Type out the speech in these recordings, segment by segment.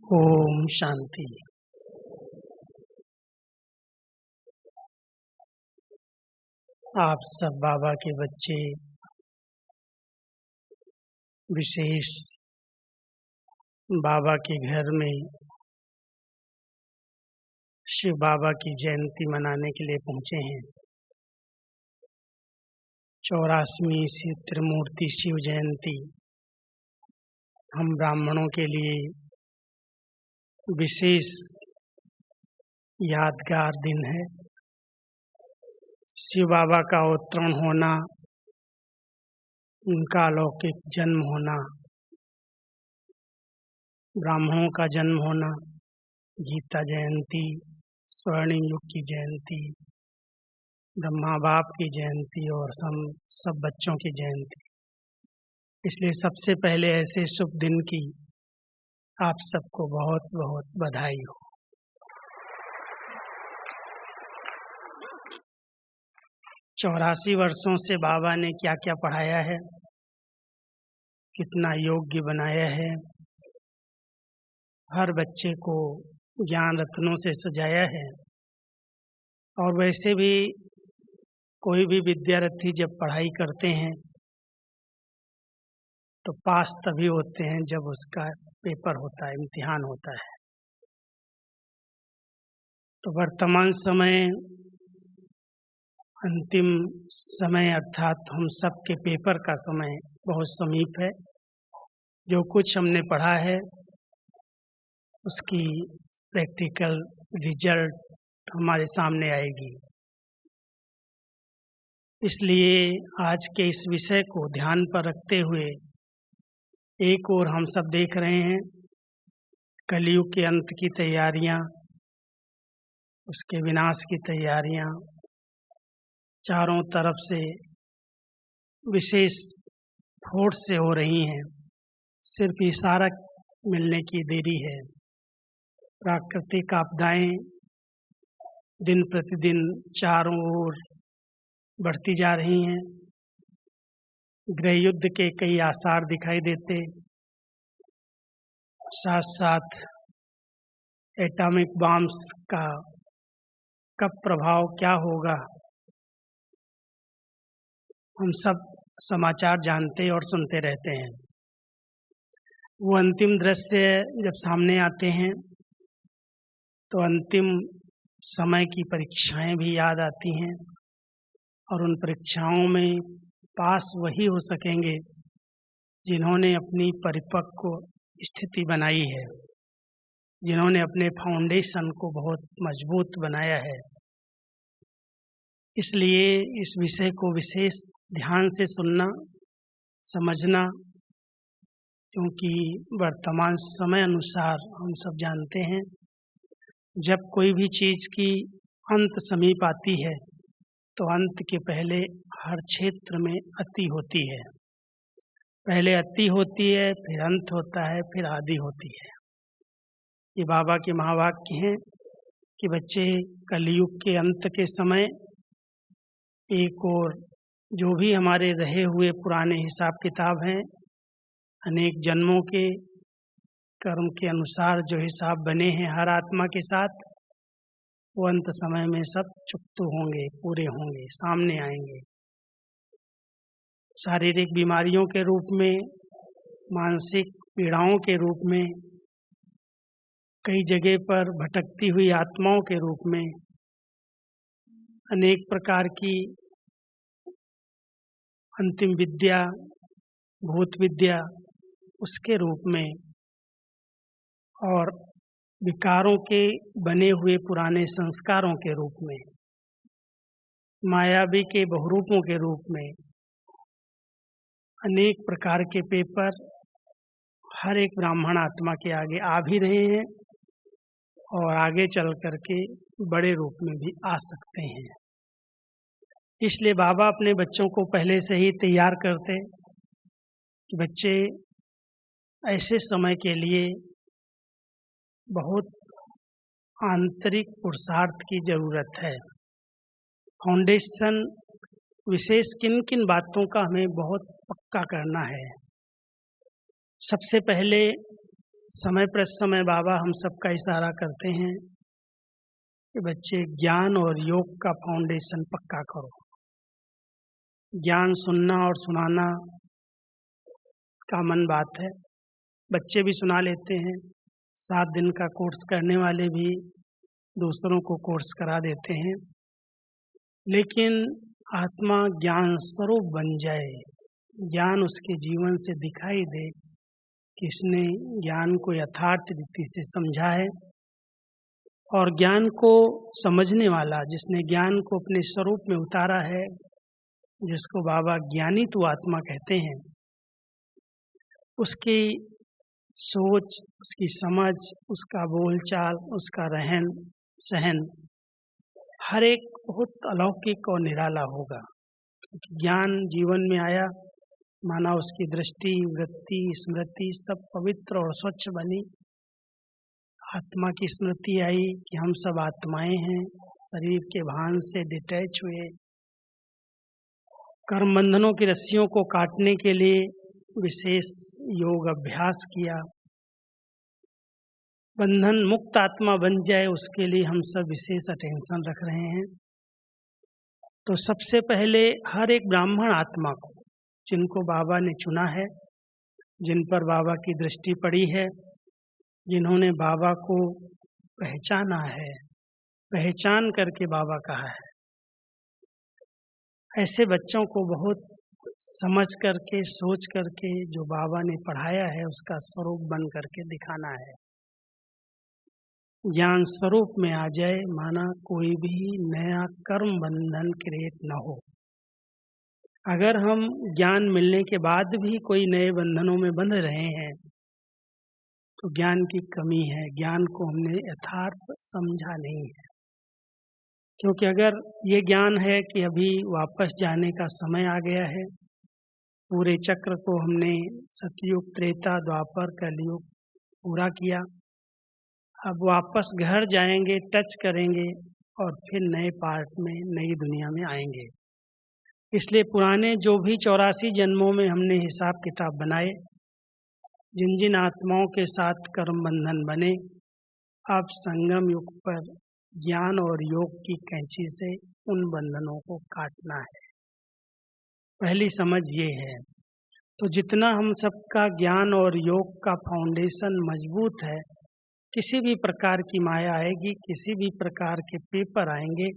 ओम शांति। आप सब बाबा के बच्चे, विशेष बाबा के घर में शिव बाबा की जयंती मनाने के लिए पहुँचे हैं। 84वीं शिव त्रिमूर्ति शिव जयंती हम ब्राह्मणों के लिए विशेष यादगार दिन है। शिव बाबा का अवतरण होना, उनका अलौकिक जन्म होना, ब्राह्मणों का जन्म होना, गीता जयंती, स्वर्णिम युग की जयंती, ब्रह्मा बाप की जयंती और सब बच्चों की जयंती। इसलिए सबसे पहले ऐसे शुभ दिन की आप सबको बहुत बहुत बधाई हो। चौरासी वर्षों से बाबा ने क्या क्या पढ़ाया है, कितना योग्य बनाया है, हर बच्चे को ज्ञान रत्नों से सजाया है। और वैसे भी कोई भी विद्यार्थी जब पढ़ाई करते हैं तो पास तभी होते हैं जब उसका पेपर होता है, इम्तिहान होता है। तो वर्तमान समय अंतिम समय अर्थात हम सब के पेपर का समय बहुत समीप है। जो कुछ हमने पढ़ा है उसकी प्रैक्टिकल रिजल्ट हमारे सामने आएगी। इसलिए आज के इस विषय को ध्यान पर रखते हुए एक ओर हम सब देख रहे हैं कलयुग के अंत की तैयारियां, उसके विनाश की तैयारियां चारों तरफ से विशेष फोर्स से हो रही हैं। सिर्फ इशारा मिलने की देरी है। प्राकृतिक आपदाएं दिन प्रतिदिन चारों ओर बढ़ती जा रही हैं। गृह युद्ध के कई आसार दिखाई देते, साथ साथ एटॉमिक बॉम्ब्स का कब प्रभाव क्या होगा हम सब समाचार जानते और सुनते रहते हैं। वो अंतिम दृश्य जब सामने आते हैं तो अंतिम समय की परीक्षाएं भी याद आती हैं और उन परीक्षाओं में पास वही हो सकेंगे जिन्होंने अपनी परिपक्व स्थिति बनाई है, जिन्होंने अपने फाउंडेशन को बहुत मजबूत बनाया है। इसलिए इस विषय को विशेष ध्यान से सुनना, समझना, क्योंकि वर्तमान समय अनुसार हम सब जानते हैं जब कोई भी चीज़ की अंत समीप आती है तो अंत के पहले हर क्षेत्र में अति होती है। पहले अति होती है, फिर अंत होता है, फिर आदि होती है। ये बाबा के महावाक्य हैं कि बच्चे कलयुग के अंत के समय एक और जो भी हमारे रहे हुए पुराने हिसाब किताब हैं, अनेक जन्मों के कर्म के अनुसार जो हिसाब बने हैं हर आत्मा के साथ, वो अंत समय में सब चुकतू होंगे, पूरे होंगे, सामने आएंगे। शारीरिक बीमारियों के रूप में, मानसिक पीड़ाओं के रूप में, कई जगह पर भटकती हुई आत्माओं के रूप में, अनेक प्रकार की अंतिम विद्या, भूत विद्या उसके रूप में, और विकारों के बने हुए पुराने संस्कारों के रूप में, मायावी के बहुरूपों के रूप में, अनेक प्रकार के पेपर हर एक ब्राह्मण आत्मा के आगे आ भी रहे हैं और आगे चल करके बड़े रूप में भी आ सकते हैं। इसलिए बाबा अपने बच्चों को पहले से ही तैयार करते कि बच्चे ऐसे समय के लिए बहुत आंतरिक पुरुषार्थ की जरूरत है। फाउंडेशन विशेष किन किन बातों का हमें बहुत पक्का करना है। सबसे पहले समय प्रसमय बाबा हम सबका इशारा करते हैं कि बच्चे ज्ञान और योग का फाउंडेशन पक्का करो। ज्ञान सुनना और सुनाना कॉमन बात है, बच्चे भी सुना लेते हैं। 7 दिन का कोर्स करने वाले भी दूसरों को कोर्स करा देते हैं। लेकिन आत्मा ज्ञान स्वरूप बन जाए, ज्ञान उसके जीवन से दिखाई दे कि इसने ज्ञान को यथार्थ रीति से समझा है, और ज्ञान को समझने वाला जिसने ज्ञान को अपने स्वरूप में उतारा है, जिसको बाबा ज्ञानी तो आत्मा कहते हैं, उसकी सोच, उसकी समझ, उसका बोलचाल, उसका रहन सहन हर एक बहुत अलौकिक और निराला होगा। क्योंकि ज्ञान जीवन में आया, माना उसकी दृष्टि, वृत्ति, स्मृति सब पवित्र और स्वच्छ बनी। आत्मा की स्मृति आई कि हम सब आत्माएं हैं, शरीर के भान से डिटैच हुए, कर्म बंधनों की रस्सियों को काटने के लिए विशेष योग अभ्यास किया। बंधन मुक्त आत्मा बन जाए, उसके लिए हम सब विशेष अटेंशन रख रहे हैं। तो सबसे पहले हर एक ब्राह्मण आत्मा को, जिनको बाबा ने चुना है, जिन पर बाबा की दृष्टि पड़ी है, जिन्होंने बाबा को पहचाना है, पहचान करके बाबा कहा है, ऐसे बच्चों को बहुत समझ करके, सोच करके जो बाबा ने पढ़ाया है उसका स्वरूप बन करके दिखाना है। ज्ञान स्वरूप में आ जाए, माना कोई भी नया कर्म बंधन क्रिएट न हो। अगर हम ज्ञान मिलने के बाद भी कोई नए बंधनों में बंध रहे हैं तो ज्ञान की कमी है, ज्ञान को हमने यथार्थ समझा नहीं है। क्योंकि अगर ये ज्ञान है कि अभी वापस जाने का समय आ गया है, पूरे चक्र को हमने सतयुग, त्रेता, द्वापर, कलयुग पूरा किया, अब वापस घर जाएंगे, टच करेंगे और फिर नए पार्ट में, नई दुनिया में आएंगे। इसलिए पुराने जो भी 84 जन्मों में हमने हिसाब किताब बनाए, जिन जिन आत्माओं के साथ कर्म बंधन बने, अब संगम युग पर ज्ञान और योग की कैंची से उन बंधनों को काटना है। पहली समझ ये है। तो जितना हम सबका ज्ञान और योग का फाउंडेशन मजबूत है, किसी भी प्रकार की माया आएगी, किसी भी प्रकार के पेपर आएंगे,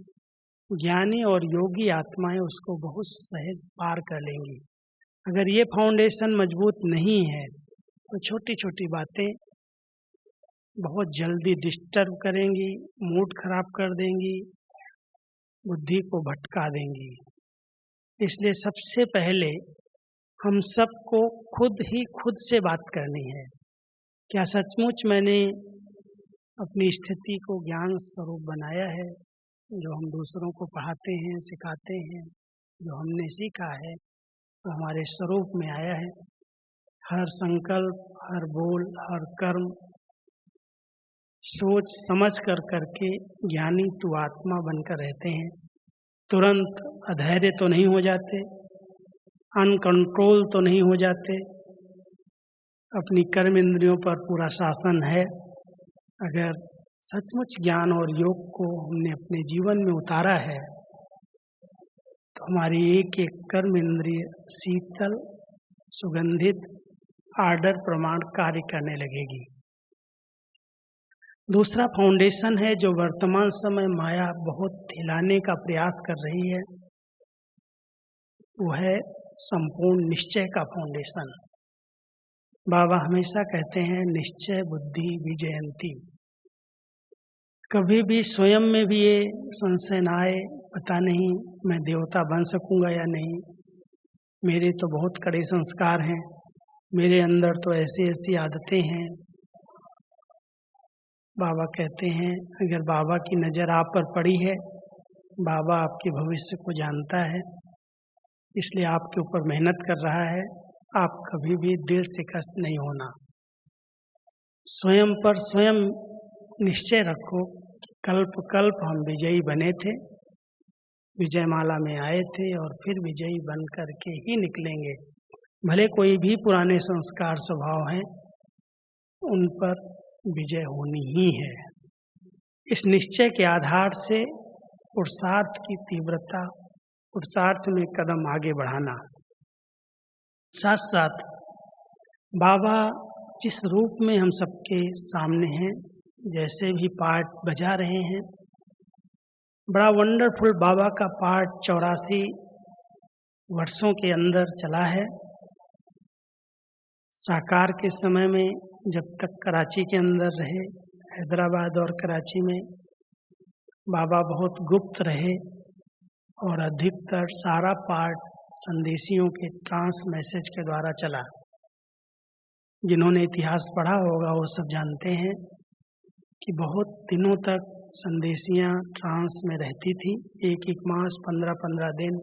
ज्ञानी और योगी आत्माएं उसको बहुत सहज पार कर लेंगी। अगर ये फाउंडेशन मजबूत नहीं है तो छोटी छोटी बातें बहुत जल्दी डिस्टर्ब करेंगी, मूड खराब कर देंगी, बुद्धि को भटका देंगी। इसलिए सबसे पहले हम सबको खुद से बात करनी है। क्या सचमुच मैंने अपनी स्थिति को ज्ञान स्वरूप बनाया है? जो हम दूसरों को पढ़ाते हैं, सिखाते हैं, जो हमने सीखा है वो हमारे स्वरूप में आया है। हर संकल्प, हर बोल, हर कर्म सोच समझ कर करके ज्ञानी तू आत्मा बनकर रहते हैं। तुरंत अधैर्य तो नहीं हो जाते, अनकंट्रोल तो नहीं हो जाते, अपनी कर्म इंद्रियों पर पूरा शासन है। अगर सचमुच ज्ञान और योग को हमने अपने जीवन में उतारा है तो हमारी एक एक कर्म इंद्रिय शीतल, सुगंधित, आर्डर प्रमाण कार्य करने लगेगी। दूसरा फाउंडेशन है जो वर्तमान समय माया बहुत हिलाने का प्रयास कर रही है, वो है संपूर्ण निश्चय का फाउंडेशन। बाबा हमेशा कहते हैं निश्चय बुद्धि विजयंती। कभी भी स्वयं में भी ये संशय न आए, पता नहीं मैं देवता बन सकूंगा या नहीं, मेरे तो बहुत कड़े संस्कार हैं, मेरे अंदर तो ऐसी ऐसी आदतें हैं। बाबा कहते हैं अगर बाबा की नज़र आप पर पड़ी है, बाबा आपके भविष्य को जानता है, इसलिए आपके ऊपर मेहनत कर रहा है। आप कभी भी दिल शिकस्त नहीं होना, स्वयं पर स्वयं निश्चय रखो कि कल्प कल्प हम विजयी बने थे, विजयमाला में आए थे और फिर विजयी बन करके ही निकलेंगे। भले कोई भी पुराने संस्कार स्वभाव हैं, उन पर विजय होनी ही है। इस निश्चय के आधार से पुरुषार्थ की तीव्रता, पुरुषार्थ में कदम आगे बढ़ाना, साथ साथ बाबा जिस रूप में हम सबके सामने हैं, जैसे भी पाठ बजा रहे हैं, बड़ा वंडरफुल बाबा का पाठ 84 वर्षों के अंदर चला है। साकार के समय में जब तक कराची के अंदर रहे, हैदराबाद और कराची में बाबा बहुत गुप्त रहे और अधिकतर सारा पाठ संदेशियों के ट्रांस मैसेज के द्वारा चला। जिन्होंने इतिहास पढ़ा होगा वो सब जानते हैं कि बहुत दिनों तक संदेशियां ट्रांस में रहती थी। एक एक मास 15-15 दिन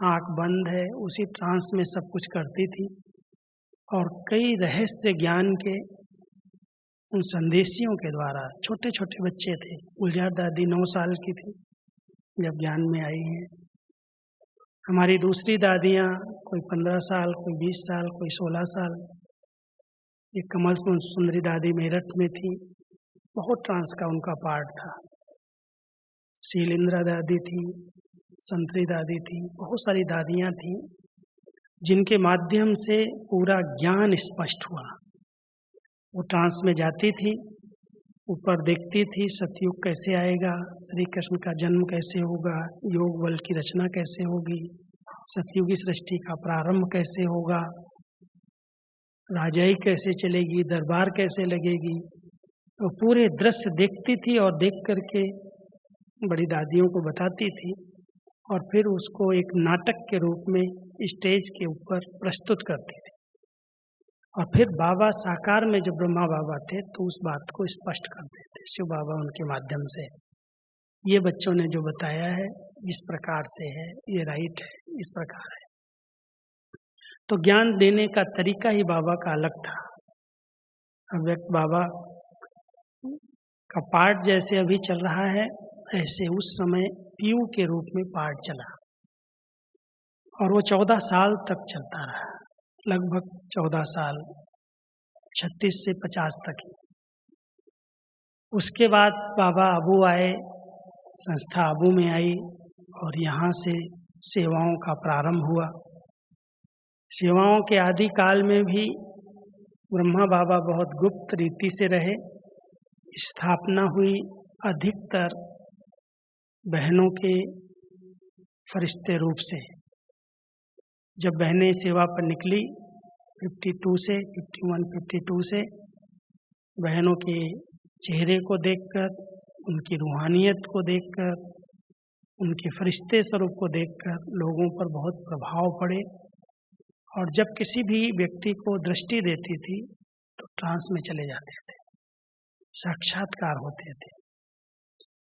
आँख बंद है उसी ट्रांस में सब कुछ करती थी और कई रहस्य ज्ञान के उन संदेशियों के द्वारा, छोटे छोटे बच्चे थे, गुलजार दादी 9 साल की थी जब ज्ञान में आई हैं। हमारी दूसरी दादियाँ कोई 15 साल, कोई 20 साल, कोई 16 साल। ये कमल सुंदरी दादी मेरठ में थी, बहुत ट्रांस का उनका पार्ट था। शीलेंद्रा दादी थी, संतरी दादी थी, बहुत सारी दादियाँ थीं जिनके माध्यम से पूरा ज्ञान स्पष्ट हुआ। वो ट्रांस में जाती थी, ऊपर देखती थी सतयुग कैसे आएगा, श्री कृष्ण का जन्म कैसे होगा, योग बल की रचना कैसे होगी, सतयुगी सृष्टि का प्रारंभ कैसे होगा, राजाई कैसे चलेगी, दरबार कैसे लगेगी। वो पूरे दृश्य देखती थी और देख करके बड़ी दादियों को बताती थी और फिर उसको एक नाटक के रूप में स्टेज के ऊपर प्रस्तुत करती थी। और फिर बाबा साकार में जब ब्रह्मा बाबा थे तो उस बात को स्पष्ट करते थे, शिव बाबा उनके माध्यम से। ये बच्चों ने जो बताया है इस प्रकार से है, ये राइट है, इस प्रकार है। तो ज्ञान देने का तरीका ही बाबा का अलग था। अव्यक्त बाबा का पाठ जैसे अभी चल रहा है, ऐसे उस समय पीयू के रूप में पाठ चला और वो 14 साल तक चलता रहा, लगभग 14 साल, 36 से 50 तक ही। उसके बाद बाबा अबू आए, संस्था अबू में आई और यहाँ से सेवाओं का प्रारंभ हुआ। सेवाओं के आदि काल में भी ब्रह्मा बाबा बहुत गुप्त रीति से रहे। स्थापना हुई अधिकतर बहनों के फरिश्ते रूप से। जब बहनें सेवा पर निकली 52 से 52 से, बहनों के चेहरे को देखकर, उनकी रूहानियत को देखकर, उनके फरिश्ते स्वरूप को देखकर लोगों पर बहुत प्रभाव पड़े और जब किसी भी व्यक्ति को दृष्टि देती थी तो ट्रांस में चले जाते थे, साक्षात्कार होते थे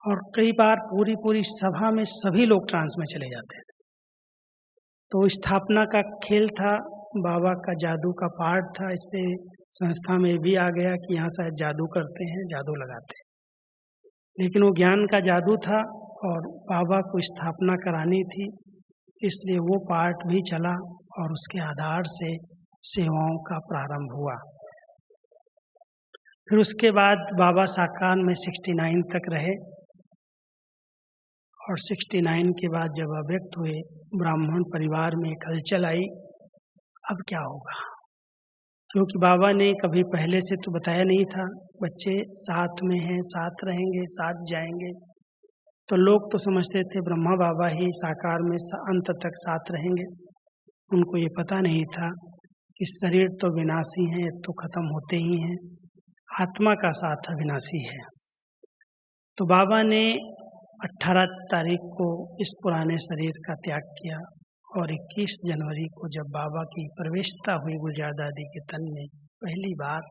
और कई बार पूरी सभा में सभी लोग ट्रांस में चले जाते थे। तो स्थापना का खेल था, बाबा का जादू का पार्ट था, इसलिए संस्था में भी आ गया कि यहाँ शायद जादू करते हैं, जादू लगाते हैं। लेकिन वो ज्ञान का जादू था और बाबा को स्थापना करानी थी, इसलिए वो पार्ट भी चला और उसके आधार से सेवाओं का प्रारंभ हुआ। फिर उसके बाद बाबा साकार में 69 तक रहे और 69 के बाद जब अव्यक्त हुए, ब्राह्मण परिवार में एक हलचल आई, अब क्या होगा, क्योंकि बाबा ने कभी पहले से तो बताया नहीं था, बच्चे साथ में हैं, साथ रहेंगे, साथ जाएंगे। तो लोग तो समझते थे ब्रह्मा बाबा ही साकार में अंत तक साथ रहेंगे। उनको ये पता नहीं था कि शरीर तो विनाशी है, तो खत्म होते ही हैं, आत्मा का साथ अविनाशी है। तो बाबा ने 18 तारीख को इस पुराने शरीर का त्याग किया और 21 जनवरी को जब बाबा की प्रवेशता हुई गुलजार दादी के तन में पहली बार,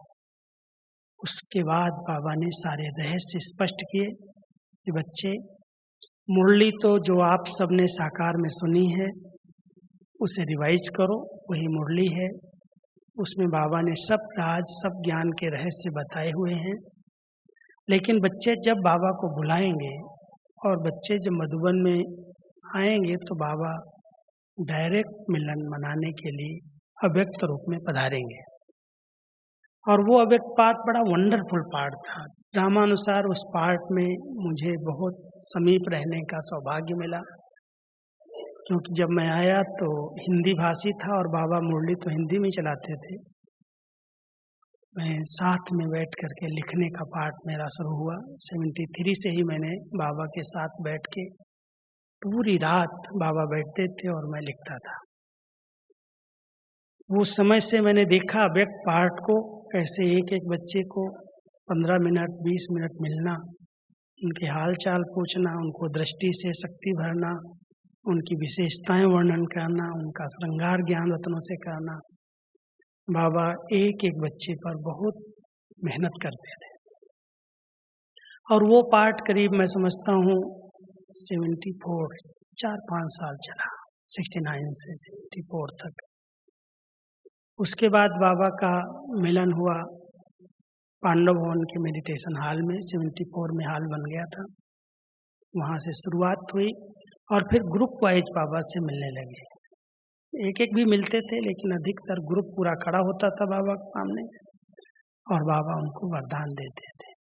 उसके बाद बाबा ने सारे रहस्य स्पष्ट किए कि बच्चे, मुरली तो जो आप सबने साकार में सुनी है उसे रिवाइज करो, वही मुरली है। उसमें बाबा ने सब राज, सब ज्ञान के रहस्य बताए हुए हैं। लेकिन बच्चे जब बाबा को बुलाएंगे और बच्चे जब मधुबन में आएंगे तो बाबा डायरेक्ट मिलन मनाने के लिए अव्यक्त रूप में पधारेंगे और वो अव्यक्त पाठ बड़ा वंडरफुल पाठ था। ड्रामानुसार उस पाठ में मुझे बहुत समीप रहने का सौभाग्य मिला, क्योंकि जब मैं आया तो हिंदी भाषी था और बाबा मुरली तो हिंदी में चलाते थे। मैं साथ में बैठ करके लिखने का पाठ मेरा शुरू हुआ। 73 से ही मैंने बाबा के साथ बैठ के पूरी रात बाबा बैठते थे और मैं लिखता था। वो समय से मैंने देखा अव्यक्त पाठ को, कैसे एक एक बच्चे को 15 मिनट 20 मिनट मिलना, उनके हाल चाल पूछना, उनको दृष्टि से शक्ति भरना, उनकी विशेषताएं वर्णन करना, उनका श्रृंगार ज्ञान रत्नों से करना। बाबा एक एक बच्चे पर बहुत मेहनत करते थे। और वो पाठ करीब मैं समझता हूँ 74 4-5 साल चला, 69 से 74 तक। उसके बाद बाबा का मिलन हुआ पांडव भवन के मेडिटेशन हॉल में। 74 में हॉल बन गया था, वहाँ से शुरुआत हुई और फिर ग्रुप वाइज बाबा से मिलने लगे। एक एक भी मिलते थे, लेकिन अधिकतर ग्रुप पूरा खड़ा होता था बाबा के सामने और बाबा उनको वरदान देते थे।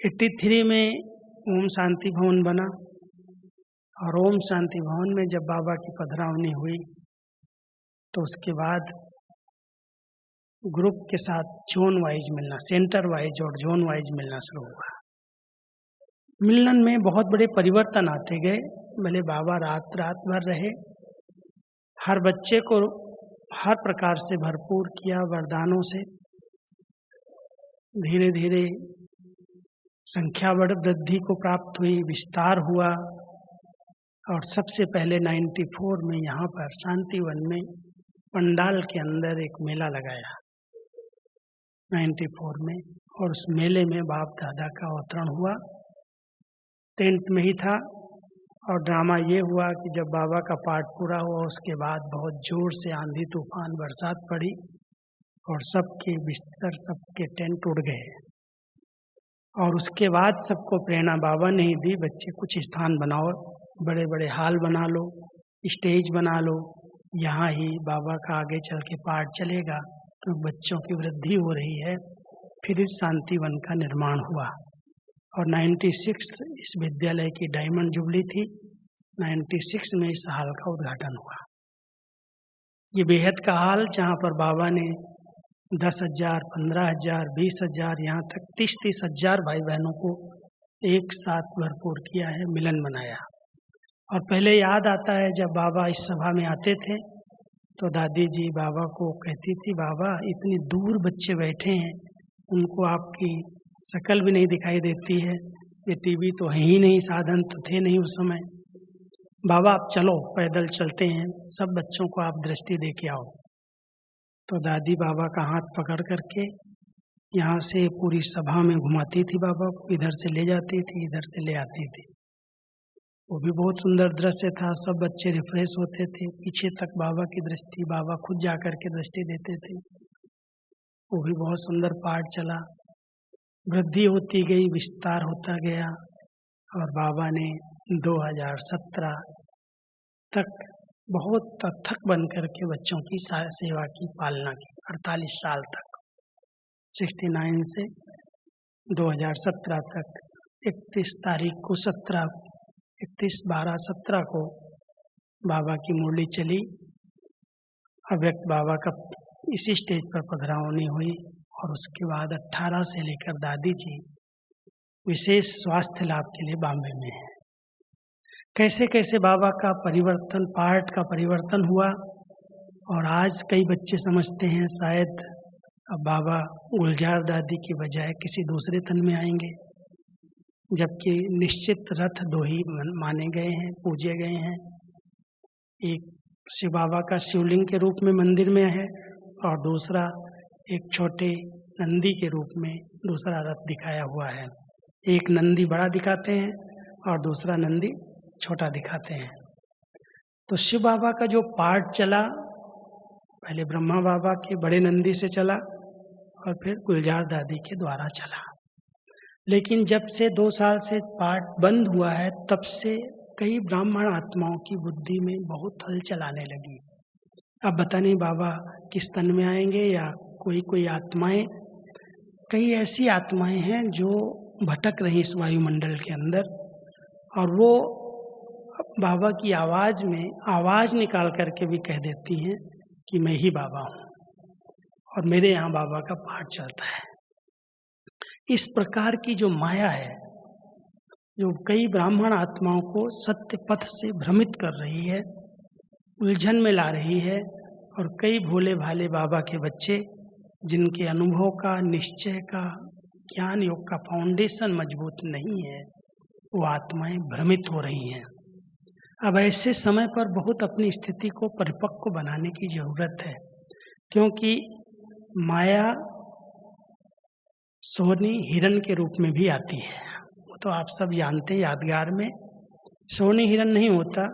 83 में ओम शांति भवन बना और ओम शांति भवन में जब बाबा की पधरावनी हुई तो उसके बाद ग्रुप के साथ जोन वाइज मिलना, सेंटर वाइज और जोन वाइज मिलना शुरू हुआ। मिलन में बहुत बड़े परिवर्तन आते गए। भले बाबा रात रात भर रहे, हर बच्चे को हर प्रकार से भरपूर किया वरदानों से। धीरे धीरे संख्या वृद्धि को प्राप्त हुई, विस्तार हुआ और सबसे पहले 94 में यहाँ पर शांतिवन में पंडाल के अंदर एक मेला लगाया 94 में, और उस मेले में बाप दादा का अवतरण हुआ। टेंट में ही था और ड्रामा ये हुआ कि जब बाबा का पाठ पूरा हुआ उसके बाद बहुत जोर से आंधी तूफान बरसात पड़ी और सबके बिस्तर सबके टेंट उड़ गए। और उसके बाद सबको प्रेरणा बाबा ने ही दी, बच्चे कुछ स्थान बनाओ, बड़े बड़े हॉल बना लो, स्टेज बना लो, यहाँ ही बाबा का आगे चल के पाठ चलेगा, तो बच्चों की वृद्धि हो रही है। फिर इस शांतिवन का निर्माण हुआ और 96 इस विद्यालय की डायमंड जुबली थी। 96 में इस हाल का उद्घाटन हुआ। ये बेहद का हाल जहाँ पर बाबा ने 10,000, 15,000, 20,000, यहाँ तक 30-30 हजार भाई बहनों को एक साथ भरपूर किया है, मिलन बनाया। और पहले याद आता है जब बाबा इस सभा में आते थे तो दादी जी बाबा को कहती थी, बाबा इतनी दूर बच्चे बैठे हैं, उनको आपकी शक्ल भी नहीं दिखाई देती है, ये टीवी तो है ही नहीं, साधन तो थे नहीं उस समय, बाबा आप चलो पैदल चलते हैं, सब बच्चों को आप दृष्टि दे के आओ। तो दादी बाबा का हाथ पकड़ करके यहाँ से पूरी सभा में घुमाती थी बाबा को, इधर से ले जाती थी इधर से ले आती थी। वो भी बहुत सुंदर दृश्य था, सब बच्चे रिफ्रेश होते थे, पीछे तक बाबा की दृष्टि, बाबा खुद जा कर के दृष्टि देते थे। वो भी बहुत सुंदर पाठ चला, वृद्धि होती गई, विस्तार होता गया और बाबा ने 2017 तक बहुत अथक बन करके बच्चों की सेवा की, पालना की, 48 साल तक, 69 से 2017 तक। 31 तारीख को 31/12/17 को बाबा की मुरली चली, अव्यक्त बाबा का इसी स्टेज पर पधरावनी हुई और उसके बाद 18 से लेकर दादी जी विशेष स्वास्थ्य लाभ के लिए बॉम्बे में है। कैसे कैसे बाबा का परिवर्तन, पाठ का परिवर्तन हुआ। और आज कई बच्चे समझते हैं शायद अब बाबा गुलजार दादी की बजाय किसी दूसरे तन में आएंगे, जबकि निश्चित रथ 2 ही माने गए हैं, पूजे गए हैं। एक शिव बाबा का शिवलिंग के रूप में मंदिर में है और दूसरा एक छोटे नंदी के रूप में दूसरा रथ दिखाया हुआ है। एक नंदी बड़ा दिखाते हैं और दूसरा नंदी छोटा दिखाते हैं। तो शिव बाबा का जो पाठ चला, पहले ब्रह्मा बाबा के बड़े नंदी से चला और फिर गुलजार दादी के द्वारा चला। लेकिन जब से 2 साल से पाठ बंद हुआ है, तब से कई ब्राह्मण आत्माओं की बुद्धि में बहुत हलचल आने लगी। अब पता नहीं बाबा किस तन में आएंगे या कोई आत्माएं, कई ऐसी आत्माएं हैं जो भटक रही इस वायुमंडल के अंदर, और वो बाबा की आवाज़ में आवाज़ निकाल करके भी कह देती हैं कि मैं ही बाबा हूँ और मेरे यहाँ बाबा का पाठ चलता है। इस प्रकार की जो माया है, जो कई ब्राह्मण आत्माओं को सत्य पथ से भ्रमित कर रही है, उलझन में ला रही है, और कई भोले भाले बाबा के बच्चे जिनके अनुभव का, निश्चय का, ज्ञान योग का फाउंडेशन मजबूत नहीं है, वो आत्माएं भ्रमित हो रही हैं। अब ऐसे समय पर बहुत अपनी स्थिति को परिपक्व बनाने की जरूरत है, क्योंकि माया सोनी हिरण के रूप में भी आती है। वो तो आप सब जानते हैं, यादगार में सोनी हिरण नहीं होता।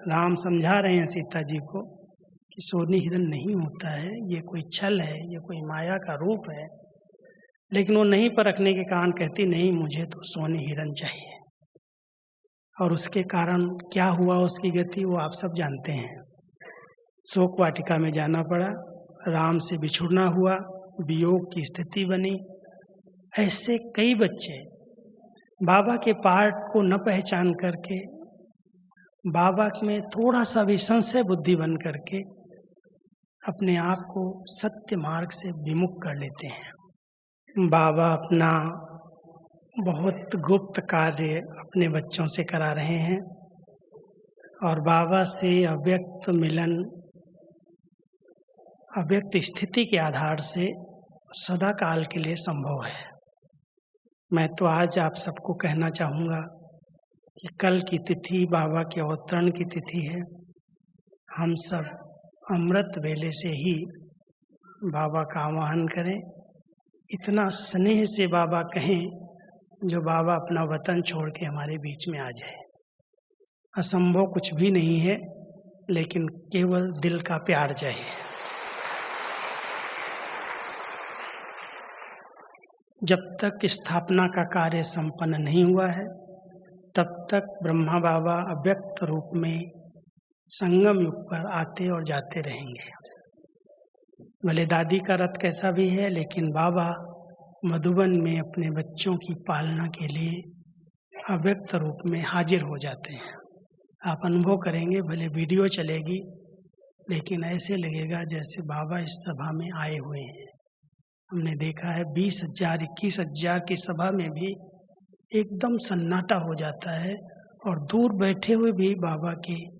राम समझा रहे हैं सीता जी को कि सोनी हिरण नहीं होता है, ये कोई छल है, ये कोई माया का रूप है। लेकिन वो नहीं परखने के कारण कहती नहीं, मुझे तो सोनी हिरण चाहिए। और उसके कारण क्या हुआ उसकी गति, वो आप सब जानते हैं। शोक वाटिका में जाना पड़ा, राम से बिछुड़ना हुआ, वियोग की स्थिति बनी। ऐसे कई बच्चे बाबा के पाठ को न पहचान करके, बाबा में थोड़ा सा भी संशय बुद्धि बन करके अपने आप को सत्य मार्ग से विमुख कर लेते हैं। बाबा अपना बहुत गुप्त कार्य अपने बच्चों से करा रहे हैं, और बाबा से अव्यक्त मिलन, अव्यक्त स्थिति के आधार से सदा काल के लिए संभव है। मैं तो आज आप सबको कहना चाहूँगा कि कल की तिथि बाबा के अवतरण की तिथि है। हम सब अमृत वेले से ही बाबा का आवाहन करें, इतना स्नेह से बाबा कहें जो बाबा अपना वतन छोड़ के हमारे बीच में आ जाए। असंभव कुछ भी नहीं है, लेकिन केवल दिल का प्यार चाहिए। जब तक स्थापना का कार्य संपन्न नहीं हुआ है, तब तक ब्रह्मा बाबा अव्यक्त रूप में संगम युग पर आते और जाते रहेंगे। भले दादी का रथ कैसा भी है, लेकिन बाबा मधुबन में अपने बच्चों की पालना के लिए अव्यक्त रूप में हाजिर हो जाते हैं। आप अनुभव करेंगे, भले वीडियो चलेगी, लेकिन ऐसे लगेगा जैसे बाबा इस सभा में आए हुए हैं। हमने देखा है 20,000 21,000 की सभा में भी एकदम सन्नाटा हो जाता है, और दूर बैठे हुए भी बाबा के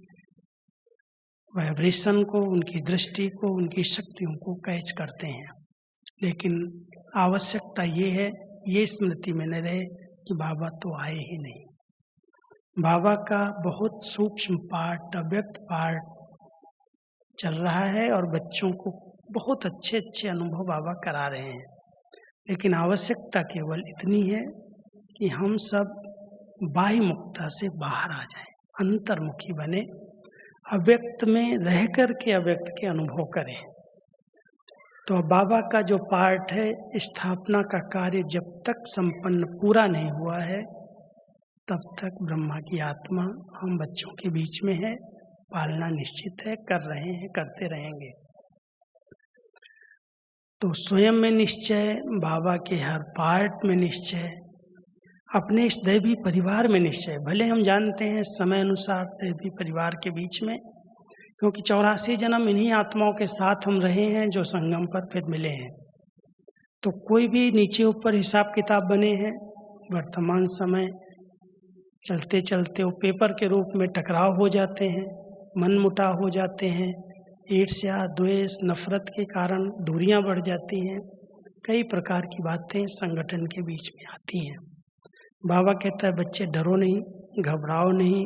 वाइब्रेशन को, उनकी दृष्टि को, उनकी शक्तियों को कैच करते हैं। लेकिन आवश्यकता ये है, ये स्मृति में न रहे कि बाबा तो आए ही नहीं। बाबा का बहुत सूक्ष्म पाठ, अव्यक्त पाठ चल रहा है, और बच्चों को बहुत अच्छे अच्छे अनुभव बाबा करा रहे हैं। लेकिन आवश्यकता केवल इतनी है कि हम सब बाह्य मुक्ता से बाहर आ जाएं, अंतर्मुखी बने, अव्यक्त में रह कर के अव्यक्त के अनुभव करें। तो बाबा का जो पार्ट है, स्थापना का कार्य जब तक संपन्न पूरा नहीं हुआ है, तब तक ब्रह्मा की आत्मा हम बच्चों के बीच में है, पालना निश्चित है, कर रहे हैं, करते रहेंगे। तो स्वयं में निश्चय, बाबा के हर पार्ट में निश्चय, अपने इस दैवी परिवार में निश्चय। भले हम जानते हैं समय अनुसार दैवी परिवार के बीच में, क्योंकि 84 जन्म इन्हीं आत्माओं के साथ हम रहे हैं जो संगम पर फिर मिले हैं। तो कोई भी नीचे ऊपर हिसाब किताब बने हैं। वर्तमान समय चलते चलते वो पेपर के रूप में टकराव हो जाते हैं, मन मुटाव हो जाते हैं, ईर्ष्या, द्वेष, नफरत के कारण दूरियां बढ़ जाती हैं। कई प्रकार की बातें संगठन के बीच में आती हैं। बाबा कहता है बच्चे डरो नहीं, घबराओ नहीं,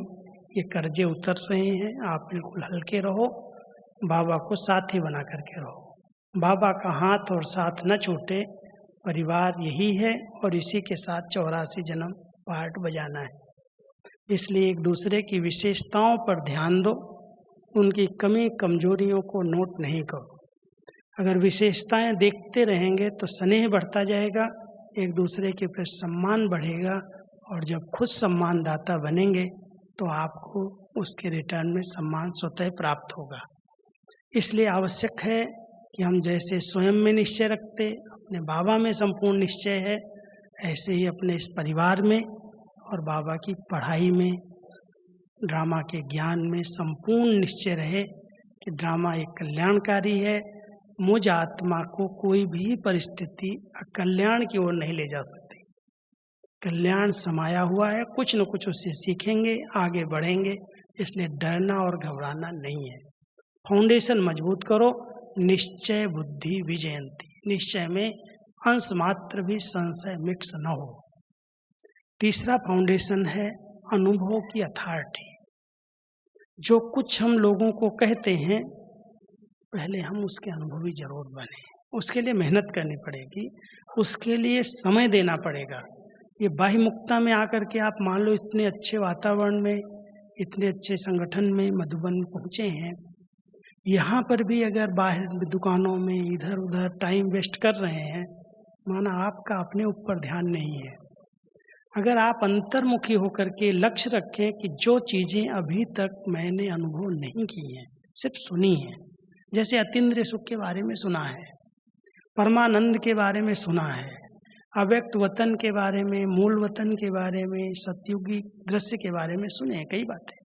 ये कर्जे उतर रहे हैं, आप बिल्कुल हल्के रहो, बाबा को साथी बना करके रहो। बाबा का हाथ और साथ न छूटे, परिवार यही है, और इसी के साथ 84 जन्म पार्ट बजाना है। इसलिए एक दूसरे की विशेषताओं पर ध्यान दो, उनकी कमी कमजोरियों को नोट नहीं करो। अगर विशेषताएं देखते रहेंगे तो स्नेह बढ़ता जाएगा, एक दूसरे के प्रति सम्मान बढ़ेगा, और जब खुद सम्मानदाता बनेंगे तो आपको उसके रिटर्न में सम्मान स्वतः प्राप्त होगा। इसलिए आवश्यक है कि हम जैसे स्वयं में निश्चय रखते, अपने बाबा में संपूर्ण निश्चय है, ऐसे ही अपने इस परिवार में और बाबा की पढ़ाई में, ड्रामा के ज्ञान में संपूर्ण निश्चय रहे कि ड्रामा एक कल्याणकारी है। मुझ आत्मा को कोई भी परिस्थिति अकल्याण की ओर नहीं ले जा सकती। कल्याण समाया हुआ है, कुछ न कुछ उससे सीखेंगे, आगे बढ़ेंगे, इसलिए डरना और घबराना नहीं है। फाउंडेशन मजबूत करो, निश्चय बुद्धि विजयंती। निश्चय में अंश मात्र भी संशय मिक्स न हो। तीसरा फाउंडेशन है अनुभव की अथॉरिटी। जो कुछ हम लोगों को कहते हैं, पहले हम उसके अनुभवी जरूर बने। उसके लिए मेहनत करनी पड़ेगी, उसके लिए समय देना पड़ेगा। ये बाह्य मुक्ता में आकर के आप मान लो इतने अच्छे वातावरण में, इतने अच्छे संगठन में मधुबन पहुँचे हैं, यहाँ पर भी अगर बाहर दुकानों में इधर उधर टाइम वेस्ट कर रहे हैं, माना आपका अपने ऊपर ध्यान नहीं है। अगर आप अंतर्मुखी होकर के लक्ष्य रखें कि जो चीज़ें अभी तक मैंने अनुभव नहीं की हैं, सिर्फ सुनी हैं, जैसे अतीन्द्रिय सुख के बारे में सुना है, परमानंद के बारे में सुना है, अव्यक्त वतन के बारे में, मूल वतन के बारे में, सतयुगी दृश्य के बारे में सुने हैं कई बातें,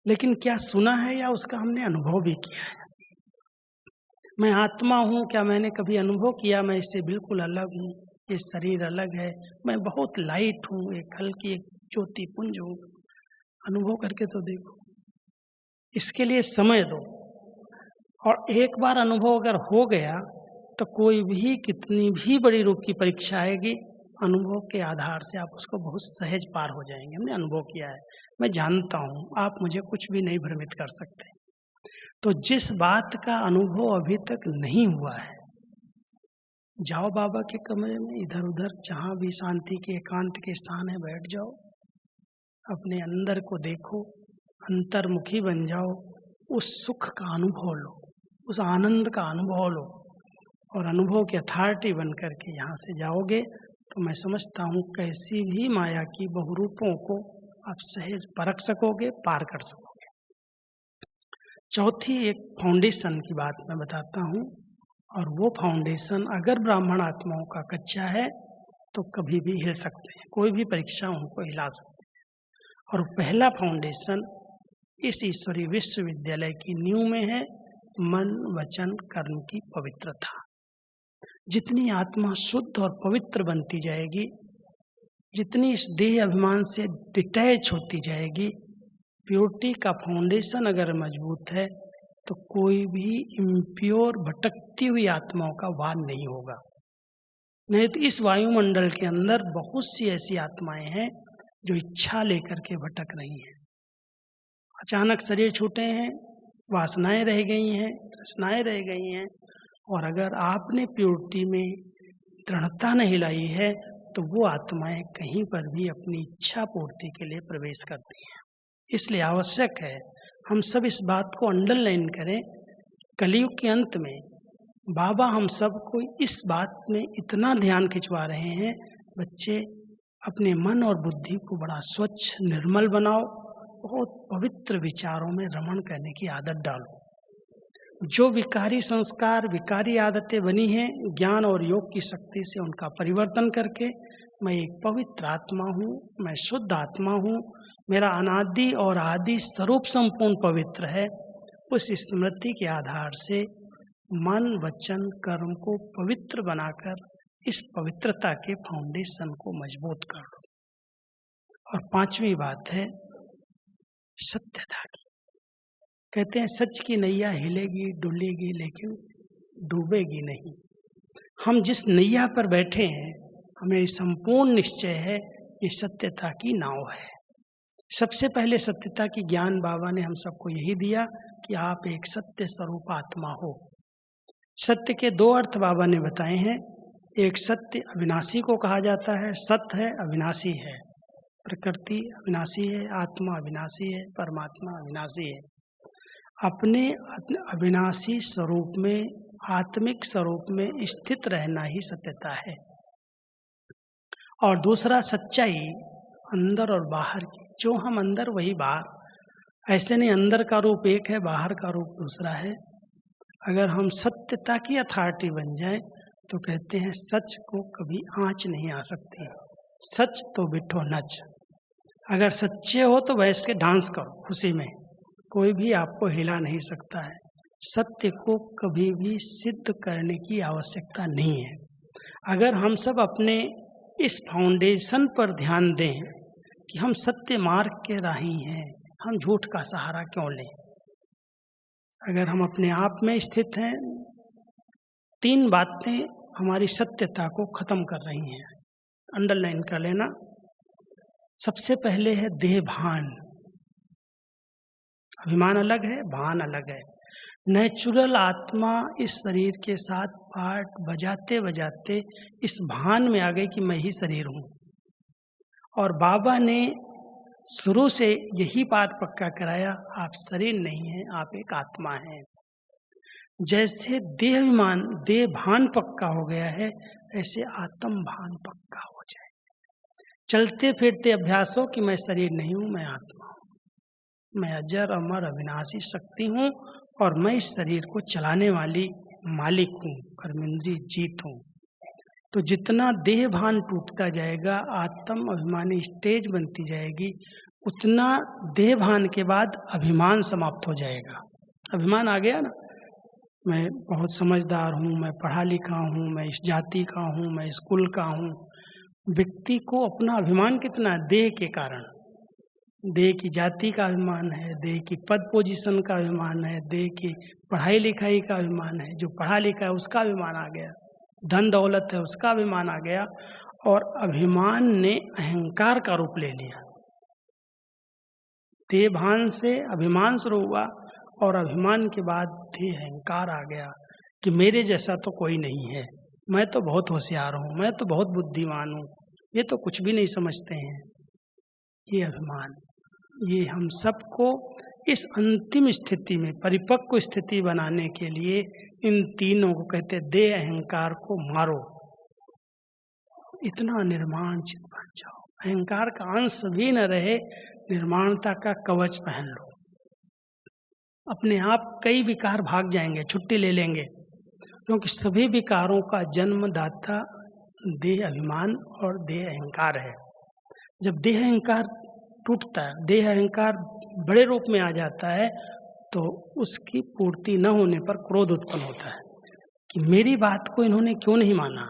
लेकिन क्या सुना है या उसका हमने अनुभव भी किया है? मैं आत्मा हूँ, क्या मैंने कभी अनुभव किया मैं इससे बिल्कुल अलग हूँ, ये शरीर अलग है, मैं बहुत लाइट हूँ, एक हल्की एक ज्योति पुंज हूँ? अनुभव करके तो देखो। इसके लिए समय दो, और एक बार अनुभव अगर हो गया तो कोई भी कितनी भी बड़ी रूप की परीक्षा आएगी, अनुभव के आधार से आप उसको बहुत सहज पार हो जाएंगे। हमने अनुभव किया है, मैं जानता हूँ, आप मुझे कुछ भी नहीं भ्रमित कर सकते। तो जिस बात का अनुभव अभी तक नहीं हुआ है, जाओ बाबा के कमरे में, इधर उधर जहाँ भी शांति के एकांत के स्थान है बैठ जाओ, अपने अंदर को देखो, अंतर्मुखी बन जाओ, उस सुख का अनुभव लो, उस आनंद का अनुभव लो, और अनुभव की अथॉरिटी बन करके यहाँ से जाओगे तो मैं समझता हूँ कैसी भी माया की बहुरूपों को आप सहज परख सकोगे, पार कर सकोगे। चौथी एक फाउंडेशन की बात मैं बताता हूँ, और वो फाउंडेशन अगर ब्राह्मण आत्माओं का कच्चा है तो कभी भी हिल सकते हैं, कोई भी परीक्षा उनको हिला सकते हैं। और पहला फाउंडेशन इस ईश्वरीय विश्वविद्यालय की नींव में है मन वचन कर्म की पवित्रता। जितनी आत्मा शुद्ध और पवित्र बनती जाएगी, जितनी इस देह अभिमान से डिटैच होती जाएगी, प्योरिटी का फाउंडेशन अगर मजबूत है तो कोई भी इम्प्योर भटकती हुई आत्माओं का वार नहीं होगा। नहीं तो इस वायुमंडल के अंदर बहुत सी ऐसी आत्माएं हैं जो इच्छा लेकर के भटक रही हैं। अचानक शरीर छूटे हैं, वासनाएं रह गई हैं, तृष्णाएं रह गई हैं, और अगर आपने प्योरिटी में दृढ़ता नहीं लाई है तो वो आत्माएं कहीं पर भी अपनी इच्छा पूर्ति के लिए प्रवेश करती हैं। इसलिए आवश्यक है हम सब इस बात को अंडरलाइन करें। कलयुग के अंत में बाबा हम सबको इस बात में इतना ध्यान खिंचवा रहे हैं, बच्चे अपने मन और बुद्धि को बड़ा स्वच्छ निर्मल बनाओ, बहुत पवित्र विचारों में रमण करने की आदत डालो। जो विकारी संस्कार, विकारी आदतें बनी हैं, ज्ञान और योग की शक्ति से उनका परिवर्तन करके मैं एक पवित्र आत्मा हूँ, मैं शुद्ध आत्मा हूँ, मेरा अनादि और आदि स्वरूप संपूर्ण पवित्र है, उस स्मृति के आधार से मन वचन कर्म को पवित्र बनाकर इस पवित्रता के फाउंडेशन को मजबूत कर लो। और पांचवी बात है सत्यता की। कहते हैं सच की नैया हिलेगी डुलेगी लेकिन डूबेगी नहीं। हम जिस नैया पर बैठे हैं हमें संपूर्ण निश्चय है ये सत्यता की नाव है। सबसे पहले सत्यता की ज्ञान बाबा ने हम सबको यही दिया कि आप एक सत्य स्वरूप आत्मा हो। सत्य के दो अर्थ बाबा ने बताए हैं। एक सत्य अविनाशी को कहा जाता है, सत्य है अविनाशी है। प्रकृति अविनाशी है, आत्मा अविनाशी है, परमात्मा अविनाशी है। अपने अविनाशी स्वरूप में, आत्मिक स्वरूप में स्थित रहना ही सत्यता है। और दूसरा सच्चाई अंदर और बाहर की, जो हम अंदर वही बाहर, ऐसे नहीं, अंदर का रूप एक है, बाहर का रूप दूसरा है। अगर हम सत्यता की अथॉरिटी बन जाए तो कहते हैं सच को कभी आँच नहीं आ सकती, सच तो बिठो नच। अगर सच्चे हो तो बैठ के डांस करो खुशी में, कोई भी आपको हिला नहीं सकता है। सत्य को कभी भी सिद्ध करने की आवश्यकता नहीं है। अगर हम सब अपने इस फाउंडेशन पर ध्यान दें कि हम सत्य मार्ग के राही हैं, हम झूठ का सहारा क्यों लें। अगर हम अपने आप में स्थित हैं, 3 बातें हमारी सत्यता को खत्म कर रही हैं, अंडरलाइन कर लेना। सबसे पहले है देह भान। अभिमान अलग है, भान अलग है। नेचुरल आत्मा इस शरीर के साथ पाठ बजाते बजाते इस भान में आ गई कि मैं ही शरीर हूँ। और बाबा ने शुरू से यही बात पक्का कराया, आप शरीर नहीं हैं, आप एक आत्मा हैं। जैसे देह अभिमान, देह भान पक्का हो गया है, ऐसे आत्म भान पक्का हो जाए। चलते फिरते अभ्यास हो कि मैं शरीर नहीं हूँ, मैं आत्मा हूँ, मैं अजर अमर अविनाशी शक्ति हूँ और मैं इस शरीर को चलाने वाली मालिक हूँ, कर्मेंद्रीय जीत हूँ। तो जितना देह भान टूटता जाएगा, आत्म अभिमानी स्टेज बनती जाएगी, उतना देह भान के बाद अभिमान समाप्त हो जाएगा। अभिमान आ गया ना, मैं बहुत समझदार हूँ, मैं पढ़ा लिखा हूँ, मैं इस जाति का हूँ, मैं इस कुल का हूँ। व्यक्ति को अपना अभिमान कितना है? देह के कारण। देह की जाति का अभिमान है, देह की पद पोजीशन का अभिमान है, देह की पढ़ाई लिखाई का अभिमान है। जो पढ़ा लिखा है उसका अभिमान आ गया, धन दौलत है उसका अभिमान आ गया, और अभिमान ने अहंकार का रूप ले लिया। देह भान से अभिमान शुरू हुआ और अभिमान के बाद देह अहंकार आ गया कि मेरे जैसा तो कोई नहीं है, मैं तो बहुत होशियार हूँ, मैं तो बहुत बुद्धिमान हूँ, ये तो कुछ भी नहीं समझते हैं। ये अभिमान, ये हम सबको इस अंतिम स्थिति में परिपक्व स्थिति बनाने के लिए इन तीनों को कहते हैं, देह अहंकार को मारो, इतना निर्माण चित बन जाओ, अहंकार का अंश भी न रहे, निर्माणता का कवच पहन लो। अपने आप कई विकार भाग जाएंगे, छुट्टी ले लेंगे, क्योंकि सभी विकारों का जन्मदाता देह अभिमान और देह अहंकार है। जब देह अहंकार टूटता है, देह अहंकार बड़े रूप में आ जाता है, तो उसकी पूर्ति न होने पर क्रोध उत्पन्न होता है कि मेरी बात को इन्होंने क्यों नहीं माना,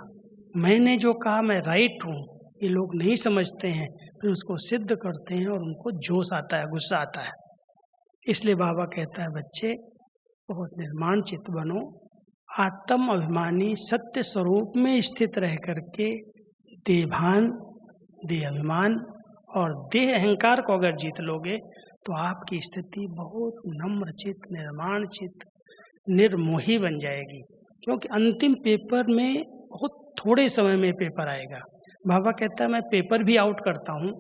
मैंने जो कहा मैं राइट हूँ, ये लोग नहीं समझते हैं। फिर उसको सिद्ध करते हैं और उनको जोश आता है, गुस्सा आता है। इसलिए बाबा कहता है, बच्चे बहुत निर्माण चित्त बनो, आत्म अभिमानी सत्य स्वरूप में स्थित रह करके देहभान, देह अभिमान और देह अहंकार को अगर जीत लोगे तो आपकी स्थिति बहुत नम्र चित्त, निर्माण चित्त, निर्मोही बन जाएगी। क्योंकि अंतिम पेपर में बहुत थोड़े समय में पेपर आएगा। बाबा कहता है मैं पेपर भी आउट करता हूँ,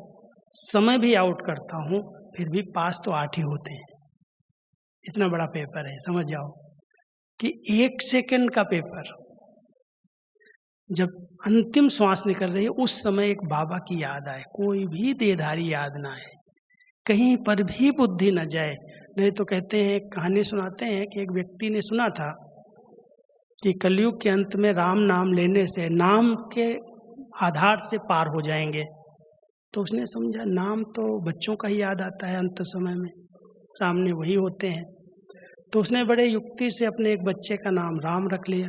समय भी आउट करता हूँ, फिर भी पास तो 8 ही होते हैं। इतना बड़ा पेपर है, समझ जाओ कि 1 सेकंड का पेपर, जब अंतिम श्वास निकल रही है उस समय एक बाबा की याद आए, कोई भी देहधारी याद ना आए, कहीं पर भी बुद्धि न जाए। नहीं तो कहते हैं, कहानी सुनाते हैं कि एक व्यक्ति ने सुना था कि कलयुग के अंत में राम नाम लेने से नाम के आधार से पार हो जाएंगे। तो उसने समझा नाम तो बच्चों का ही याद आता है, अंत समय में सामने वही होते हैं। तो उसने बड़े युक्ति से अपने एक बच्चे का नाम राम रख लिया,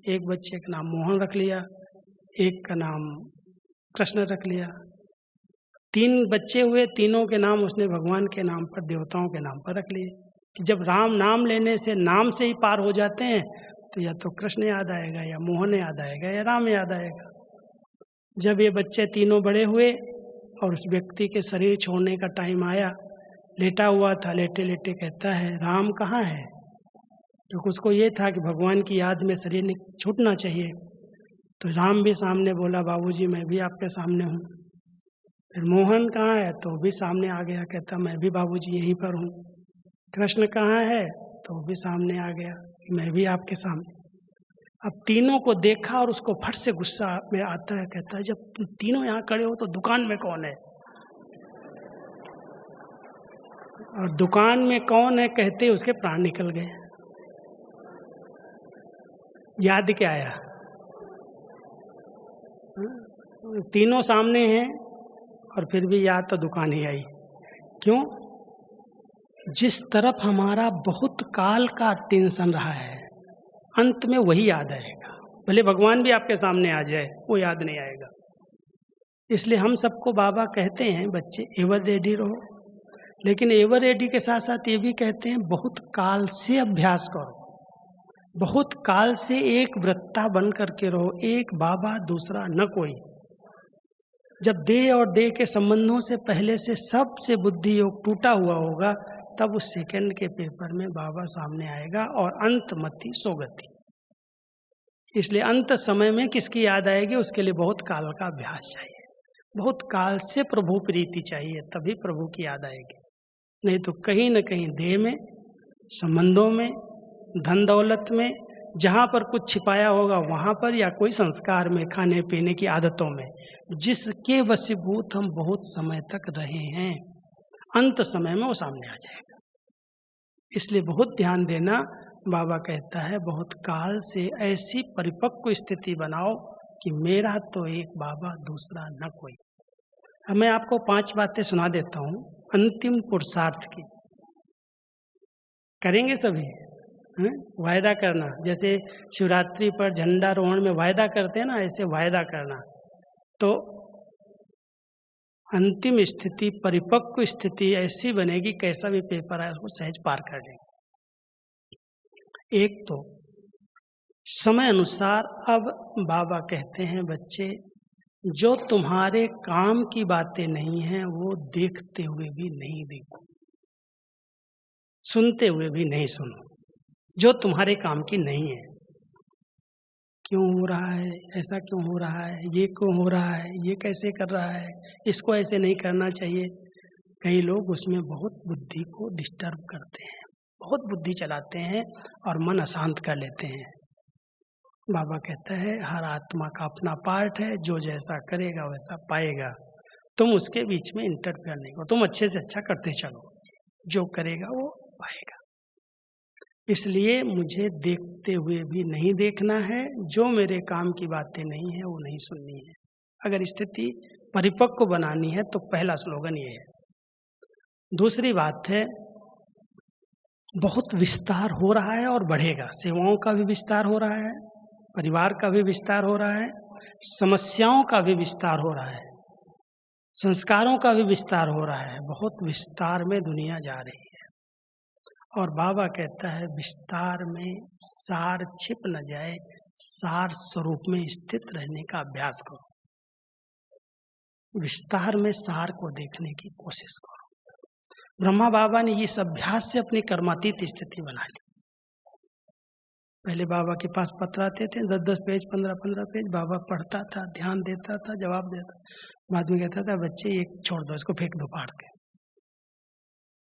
एक बच्चे का नाम मोहन रख लिया, एक का नाम कृष्ण रख लिया। 3 बच्चे हुए, तीनों के नाम उसने भगवान के नाम पर, देवताओं के नाम पर रख लिए कि जब राम नाम लेने से नाम से ही पार हो जाते हैं तो या तो कृष्ण याद आएगा, या मोहन याद आएगा, या राम याद आएगा। जब ये बच्चे तीनों बड़े हुए और उस व्यक्ति के शरीर छोड़ने का टाइम आया, लेटा हुआ था, लेटे लेटे कहता है राम कहाँ है। तो उसको ये था कि भगवान की याद में शरीर छूटना चाहिए। तो राम भी सामने बोला, बाबूजी मैं भी आपके सामने हूँ। फिर मोहन कहाँ है, तो भी सामने आ गया, कहता मैं भी बाबूजी यहीं पर हूँ। कृष्ण कहाँ है, तो भी सामने आ गया कि मैं भी आपके सामने। अब तीनों को देखा और उसको फट से गुस्सा में आता है, कहता है जब तुम तीनों यहाँ खड़े हो तो दुकान में कौन है। और दुकान में कौन है कहते उसके प्राण निकल गए। याद क्या आया? तीनों सामने हैं और फिर भी याद तो दुकान ही आई। क्यों? जिस तरफ हमारा बहुत काल का टेंशन रहा है, अंत में वही याद आएगा। भले भगवान भी आपके सामने आ जाए, वो याद नहीं आएगा। इसलिए हम सबको बाबा कहते हैं बच्चे एवर रेडी रहो, लेकिन एवर रेडी के साथ साथ ये भी कहते हैं बहुत काल से अभ्यास करो, बहुत काल से एक वृत्ता बन करके रहो, एक बाबा दूसरा न कोई। जब देह और देह के संबंधों से पहले से सबसे बुद्धि योग टूटा हुआ होगा, तब उस सेकंड के पेपर में बाबा सामने आएगा और अंत मति सोगति। इसलिए अंत समय में किसकी याद आएगी, उसके लिए बहुत काल का अभ्यास चाहिए, बहुत काल से प्रभु प्रीति चाहिए, तभी प्रभु की याद आएगी। नहीं तो कहीं न कहीं देह में, संबंधों में, धन दौलत में, जहाँ पर कुछ छिपाया होगा वहाँ पर, या कोई संस्कार में, खाने पीने की आदतों में, जिसके वशीभूत हम बहुत समय तक रहे हैं, अंत समय में वो सामने आ जाएगा। इसलिए बहुत ध्यान देना। बाबा कहता है बहुत काल से ऐसी परिपक्व स्थिति बनाओ कि मेरा तो एक बाबा दूसरा न कोई। अब मैं आपको 5 बातें सुना देता हूँ अंतिम पुरुषार्थ की। करेंगे सभी? वायदा करना, जैसे शिवरात्रि पर झंडारोहण में वायदा करते हैं ना, ऐसे वायदा करना। तो अंतिम स्थिति, परिपक्व स्थिति ऐसी बनेगी, कैसा भी पेपर आए उसको सहज पार कर लेंगे। एक तो समय अनुसार, अब बाबा कहते हैं बच्चे जो तुम्हारे काम की बातें नहीं हैं वो देखते हुए भी नहीं देखो, सुनते हुए भी नहीं सुनो, जो तुम्हारे काम की नहीं है। क्यों हो रहा है ऐसा, क्यों हो रहा है, ये क्यों हो रहा है, ये कैसे कर रहा है, इसको ऐसे नहीं करना चाहिए। कई लोग उसमें बहुत बुद्धि को डिस्टर्ब करते हैं, बहुत बुद्धि चलाते हैं और मन अशांत कर लेते हैं। बाबा कहता है हर आत्मा का अपना पार्ट है, जो जैसा करेगा वैसा पाएगा। तुम उसके बीच में इंटरफेयर नहीं करो, तुम अच्छे से अच्छा करते चलो, जो करेगा वो पाएगा। इसलिए मुझे देखते हुए भी नहीं देखना है, जो मेरे काम की बातें नहीं है वो नहीं सुननी है। अगर स्थिति परिपक्व बनानी है तो पहला स्लोगन ये है। दूसरी बात है, बहुत विस्तार हो रहा है और बढ़ेगा। सेवाओं का भी विस्तार हो रहा है, परिवार का भी विस्तार हो रहा है, समस्याओं का भी विस्तार हो रहा है, संस्कारों का भी विस्तार हो रहा है। बहुत विस्तार में दुनिया जा रही है। और बाबा कहता है विस्तार में सार छिप न जाए, सार स्वरूप में स्थित रहने का अभ्यास करो। विस्तार में सार को देखने की कोशिश करो। ब्रह्मा बाबा ने इस अभ्यास से अपनी कर्मातीत स्थिति बना ली। पहले बाबा के पास पत्र आते थे, 10-10 पेज, 15-15 पेज, बाबा पढ़ता था, ध्यान देता था, जवाब देता। बाद में कहता था बच्चे ये छोड़ दो, इसको फेंक दो फाड़ के।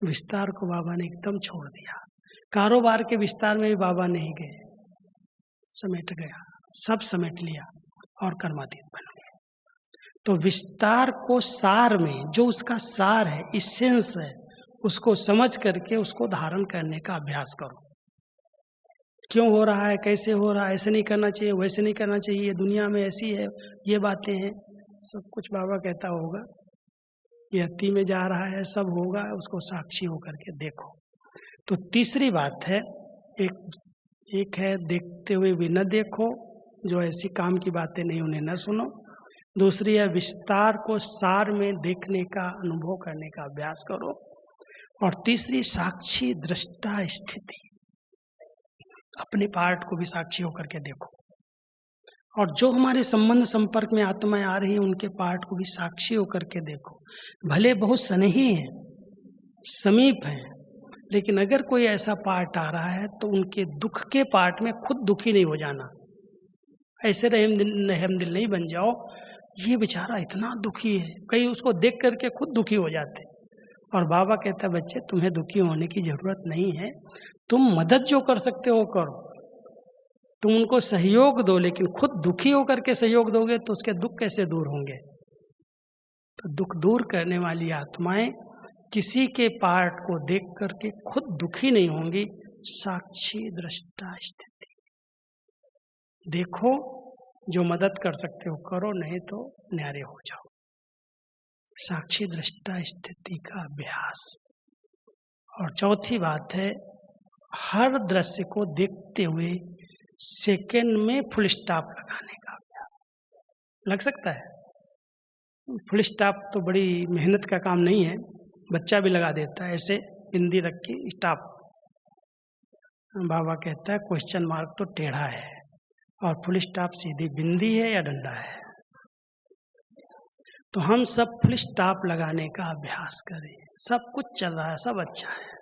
विस्तार को बाबा ने एकदम छोड़ दिया। कारोबार के विस्तार में भी बाबा नहीं गए, समेट गया, सब समेट लिया और कर्मातीत बन गए। तो विस्तार को सार में, जो उसका सार है, इसेंस है, उसको समझ करके उसको धारण करने का अभ्यास करो। क्यों हो रहा है, कैसे हो रहा है, ऐसे नहीं करना चाहिए, वैसे नहीं करना चाहिए, दुनिया में ऐसी है, ये बातें हैं, सब कुछ बाबा कहता होगा। ये अति में जा रहा है, सब होगा, उसको साक्षी होकर के देखो। तो तीसरी बात है, एक है देखते हुए भी न देखो, जो ऐसी काम की बातें नहीं उन्हें न सुनो। दूसरी है विस्तार को सार में देखने का, अनुभव करने का अभ्यास करो। और तीसरी साक्षी दृष्टा स्थिति, अपने पार्ट को भी साक्षी होकर के देखो। और जो हमारे संबंध संपर्क में आत्माएं आ रही हैं उनके पार्ट को भी साक्षी होकर के देखो। भले बहुत स्नेही हैं, समीप हैं, लेकिन अगर कोई ऐसा पार्ट आ रहा है तो उनके दुख के पार्ट में खुद दुखी नहीं हो जाना। ऐसे रहम दिल नहीं बन जाओ, ये बेचारा इतना दुखी है, कई उसको देख करके खुद दुखी हो जाते। और बाबा कहता है बच्चे तुम्हें दुखी होने की जरूरत नहीं है, तुम मदद जो कर सकते हो करो, तुम उनको सहयोग दो, लेकिन खुद दुखी होकर के सहयोग दोगे तो उसके दुख कैसे दूर होंगे। तो दुख दूर करने वाली आत्माएं किसी के पार्ट को देख करके खुद दुखी नहीं होंगी। साक्षी दृष्टा स्थिति, देखो, जो मदद कर सकते हो करो, नहीं तो न्यारे हो जाओ। साक्षी दृष्टा स्थिति का अभ्यास। और चौथी बात है, हर दृश्य को देखते हुए सेकंड में फुल स्टॉप लगाने का अभ्यास। लग सकता है फुल स्टॉप तो बड़ी मेहनत का काम नहीं है, बच्चा भी लगा देता है। ऐसे बिंदी रख के स्टॉप। बाबा कहता है क्वेश्चन मार्क तो टेढ़ा है और फुल स्टॉप सीधी बिंदी है या डंडा है। तो हम सब फुल स्टॉप लगाने का अभ्यास करें। सब कुछ चल रहा है, सब अच्छा है,